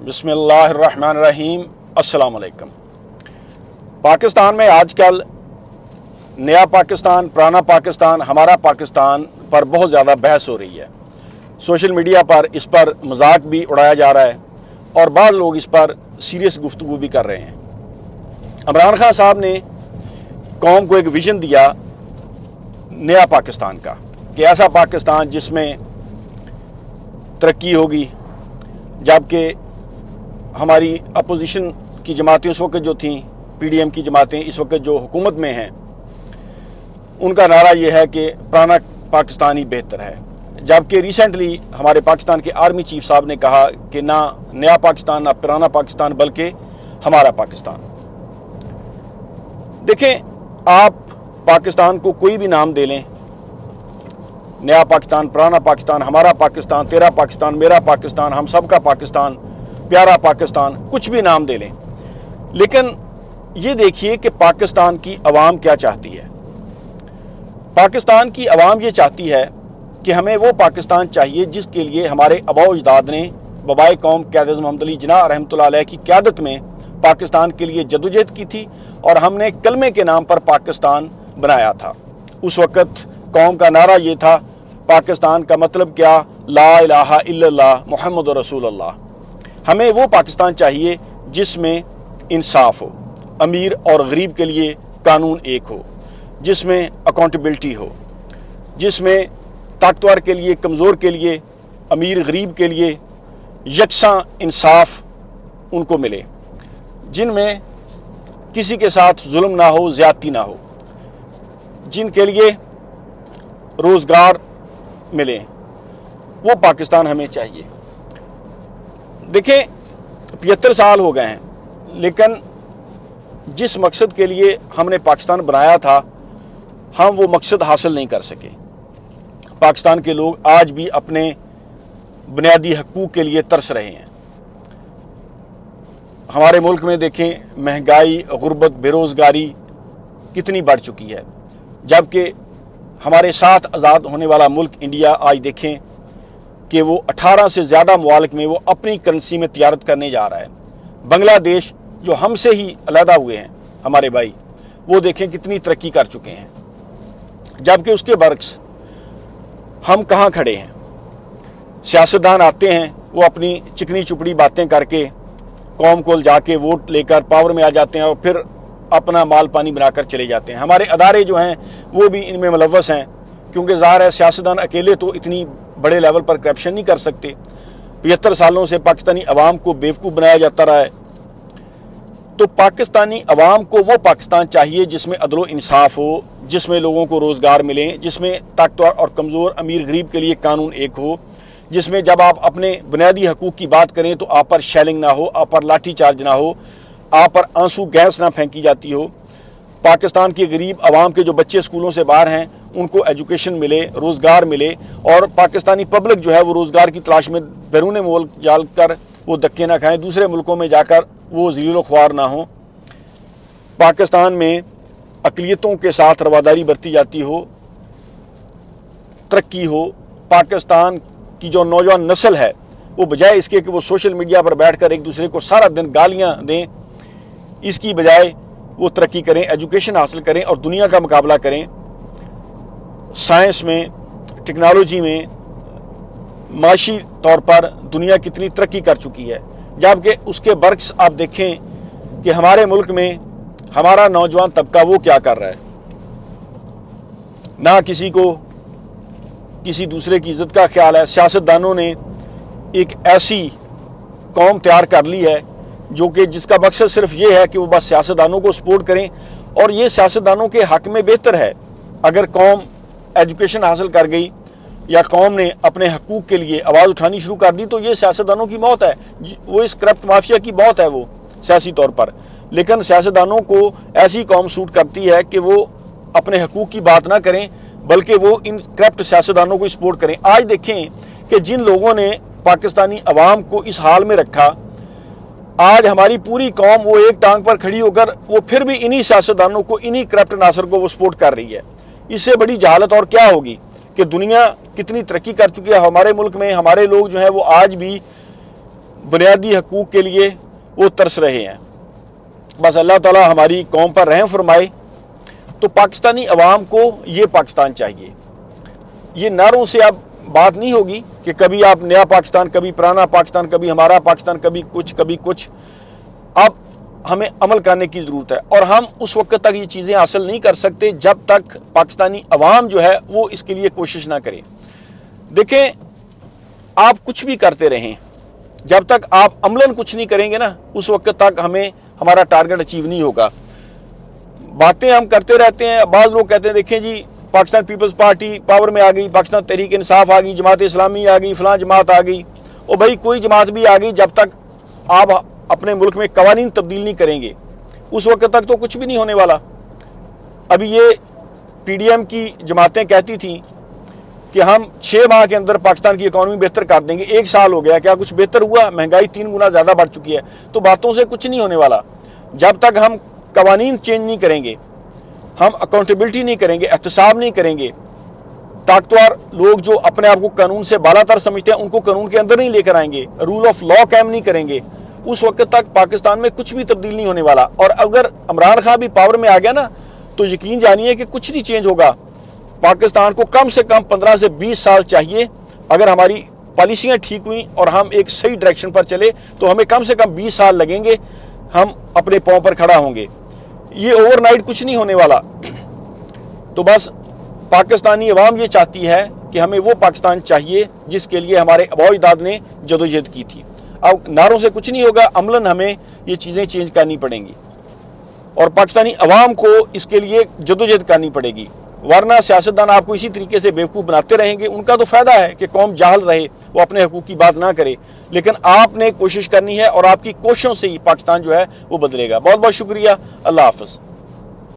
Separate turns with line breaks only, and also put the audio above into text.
बिस्मिल्लाहिर्रहमानिर्रहीम। अस्सलाम वालेकुम। पाकिस्तान में आजकल नया पाकिस्तान, पुराना पाकिस्तान, हमारा पाकिस्तान पर बहुत ज़्यादा बहस हो रही है। सोशल मीडिया पर इस पर मजाक भी उड़ाया जा रहा है और बाज़ लोग इस पर सीरियस गुफ्तगू भी कर रहे हैं। इमरान खान साहब ने कौम को एक विज़न दिया नया पाकिस्तान का, कि ऐसा पाकिस्तान जिसमें तरक्की होगी, जबकि हमारी अपोजिशन की जमातें उस वक्त जो थीं, पीडीएम की जमातें इस वक्त जो हुकूमत में हैं, उनका नारा ये है कि पुराना पाकिस्तान ही बेहतर है। जबकि रिसेंटली हमारे पाकिस्तान के आर्मी चीफ साहब ने कहा कि ना नया पाकिस्तान, ना पुराना पाकिस्तान, बल्कि हमारा पाकिस्तान। देखें, आप पाकिस्तान को कोई भी नाम दे लें, नया पाकिस्तान, पुराना पाकिस्तान, हमारा पाकिस्तान, तेरा पाकिस्तान, मेरा पाकिस्तान, हम सब का पाकिस्तान, प्यारा पाकिस्तान, कुछ भी नाम दे लें, लेकिन ये देखिए कि पाकिस्तान की अवाम क्या चाहती है। पाकिस्तान की अवाम ये चाहती है कि हमें वो पाकिस्तान चाहिए जिसके लिए हमारे आबाओ अजदाद ने, बबाए कौम क़यादत मोहम्मद अली जिन्नाह रहमतुल्लाह अलैह की क़यादत में पाकिस्तान के लिए जदोजहद की थी और हमने कलमे के नाम पर पाकिस्तान बनाया था। उस वक़्त कौम का नारा ये था, पाकिस्तान का मतलब क्या, ला इलाहा इल्लल्लाह मुहम्मदुर रसूलुल्लाह। हमें वो पाकिस्तान चाहिए जिसमें इंसाफ हो, अमीर और गरीब के लिए कानून एक हो, जिसमें अकाउंटेबिलिटी हो, जिसमें ताकतवर के लिए, कमज़ोर के लिए, अमीर गरीब के लिए यकसा इंसाफ उनको मिले, जिनमें किसी के साथ जुल्म ना हो, ज़्यादती ना हो, जिनके लिए रोज़गार मिले, वो पाकिस्तान हमें चाहिए। देखें, 75 साल हो गए हैं, लेकिन जिस मकसद के लिए हमने पाकिस्तान बनाया था, हम वो मकसद हासिल नहीं कर सके। पाकिस्तान के लोग आज भी अपने बुनियादी हकूक़ के लिए तरस रहे हैं। हमारे मुल्क में देखें, महंगाई, गुर्बत, बेरोज़गारी कितनी बढ़ चुकी है, जबकि हमारे साथ आज़ाद होने वाला मुल्क इंडिया आज देखें कि वो 18 से ज़्यादा ममालिक में वो अपनी करेंसी में तिजारत करने जा रहा है। बांग्लादेश जो हमसे ही अलहदा हुए हैं हमारे भाई, वो देखें कितनी तरक्की कर चुके हैं, जबकि उसके बरक्स हम कहाँ खड़े हैं। सियासतदान आते हैं, वो अपनी चिकनी चुपड़ी बातें करके कौम को जाके वोट लेकर पावर में आ जाते हैं और फिर अपना माल पानी बनाकर चले जाते हैं। हमारे अदारे जो हैं वो भी इनमें मुलव्वस हैं, क्योंकि ज़ाहिर है सियासतदान अकेले तो इतनी बड़े लेवल पर करप्शन नहीं कर सकते। 75 सालों से पाकिस्तानी अवाम को बेवकूफ़ बनाया जाता रहा है। तो पाकिस्तानी अवाम को वो पाकिस्तान चाहिए जिसमें अदल इंसाफ हो, जिसमें लोगों को रोज़गार मिले, जिसमें ताकतवर और कमज़ोर, अमीर गरीब के लिए कानून एक हो, जिसमें जब आप अपने बुनियादी हकूक़ की बात करें तो आप पर शेलिंग ना हो, आप पर लाठी चार्ज ना हो, आप पर आंसू गैस ना फेंकी जाती हो। पाकिस्तान के गरीब आवाम के जो बच्चे स्कूलों से बाहर हैं उनको एजुकेशन मिले, रोज़गार मिले, और पाकिस्तानी पब्लिक जो है वो रोज़गार की तलाश में बैरून मुल्क जाकर वो धक्के ना खाएं, दूसरे मुल्कों में जाकर वो ज़लील ख्वार ना हो। पाकिस्तान में अक़लियतों के साथ रवादारी बरती जाती हो, तरक्की हो। पाकिस्तान की जो नौजवान नस्ल है वो बजाय इसके कि वो सोशल मीडिया पर बैठकर एक दूसरे को सारा दिन गालियां दें, इसकी बजाय वो तरक्की करें, एजुकेशन हासिल करें और दुनिया का मुकाबला करें। साइंस में, टेक्नोलॉजी में, माशी तौर पर दुनिया कितनी तरक्की कर चुकी है, जबकि उसके बरक्स आप देखें कि हमारे मुल्क में हमारा नौजवान तबका वो क्या कर रहा है। ना किसी को किसी दूसरे की इज्जत का ख्याल है। सियासतदानों ने एक ऐसी कौम तैयार कर ली है जो कि जिसका मकसद सिर्फ ये है कि वो बस सियासतदानों को सपोर्ट करें, और ये सियासतदानों के हक में बेहतर है। अगर कौम एजुकेशन हासिल कर गई या कौम ने अपने हकूक़ के लिए आवाज़ उठानी शुरू कर दी तो ये सियासतदानों की मौत है, वो इस करप्ट माफिया की मौत है वो सियासी तौर पर। लेकिन सियासतदानों को ऐसी कौम सूट करती है कि वो अपने हकूक़ की बात ना करें, बल्कि वो इन करप्ट सियासतदानों को सपोर्ट करें। आज देखें कि जिन लोगों ने पाकिस्तानी अवाम को इस हाल में रखा, आज हमारी पूरी कौम वो एक टांग पर खड़ी होकर वो फिर भी इन्हीं सियासतदानों को, इन्हीं करप्ट नासर को वो सपोर्ट कर रही है। इससे बड़ी जहालत और क्या होगी कि दुनिया कितनी तरक्की कर चुकी है। हमारे मुल्क में हमारे लोग जो हैं वो आज भी बुनियादी हकूक़ के लिए वो तरस रहे हैं। बस अल्लाह ताला हमारी कौम पर रहम फरमाए। तो पाकिस्तानी अवाम को ये पाकिस्तान चाहिए। ये नारों से अब बात नहीं होगी कि कभी आप नया पाकिस्तान, कभी पुराना पाकिस्तान, कभी हमारा पाकिस्तान, कभी कुछ। अब हमें अमल करने की ज़रूरत है, और हम उस वक्त तक ये चीज़ें हासिल नहीं कर सकते जब तक पाकिस्तानी अवाम जो है वो इसके लिए कोशिश ना करे। देखें, आप कुछ भी करते रहें, जब तक आप अमलन कुछ नहीं करेंगे ना, उस वक्त तक हमें हमारा टारगेट अचीव नहीं होगा। बातें हम करते रहते हैं। बाज़ लोग कहते हैं देखें जी, पाकिस्तान पीपल्स पार्टी पावर में आ गई, पाकिस्तान तहरीक इंसाफ आ गई, जमात इस्लामी आ गई, फलां जमात आ गई। और भाई कोई जमात भी आ गई, जब तक आप अपने मुल्क में कवानीन तब्दील नहीं करेंगे उस वक्त तक तो कुछ भी नहीं होने वाला। अभी ये PDM की जमातें कहती थी कि हम 6 माह के अंदर पाकिस्तान की इकॉनमी बेहतर कर देंगे। 1 साल हो गया, क्या कुछ बेहतर हुआ? महंगाई 3 गुना ज़्यादा बढ़ चुकी है। तो बातों से कुछ नहीं होने वाला। जब तक हम कवानीन चेंज नहीं करेंगे, हम अकाउंटेबिलिटी नहीं करेंगे, एहतसाब नहीं करेंगे, ताकतवर लोग जो अपने आप को कानून से बालातर समझते हैं उनको कानून के अंदर नहीं लेकर आएंगे, रूल ऑफ लॉ कायम नहीं करेंगे, उस वक्त तक पाकिस्तान में कुछ भी तब्दील नहीं होने वाला। और अगर इमरान खान भी पावर में आ गया ना, तो यकीन जानिए कि कुछ नहीं चेंज होगा। पाकिस्तान को कम से कम 15 से 20 साल चाहिए। अगर हमारी पॉलिसियाँ ठीक हुई और हम एक सही डायरेक्शन पर चले तो हमें कम से कम 20 साल लगेंगे, हम अपने पाँव पर खड़ा होंगे। ये ओवरनाइट कुछ नहीं होने वाला। तो बस पाकिस्तानी अवाम ये चाहती है कि हमें वो पाकिस्तान चाहिए जिसके लिए हमारे आबा अजदाद ने जदोजहद की थी। अब नारों से कुछ नहीं होगा, अमलन हमें ये चीज़ें चेंज करनी पड़ेंगी और पाकिस्तानी अवाम को इसके लिए जदोजहद करनी पड़ेगी। वरना सियासतदान आपको इसी तरीके से बेवकूफ़ बनाते रहेंगे। उनका तो फ़ायदा है कि कौम जाहल रहे, वो अपने हकूक़ की बात ना करे, लेकिन आपने कोशिश करनी है और आपकी कोशिशों से ही पाकिस्तान जो है वो बदलेगा। बहुत बहुत शुक्रिया। अल्लाह हाफ़िज़।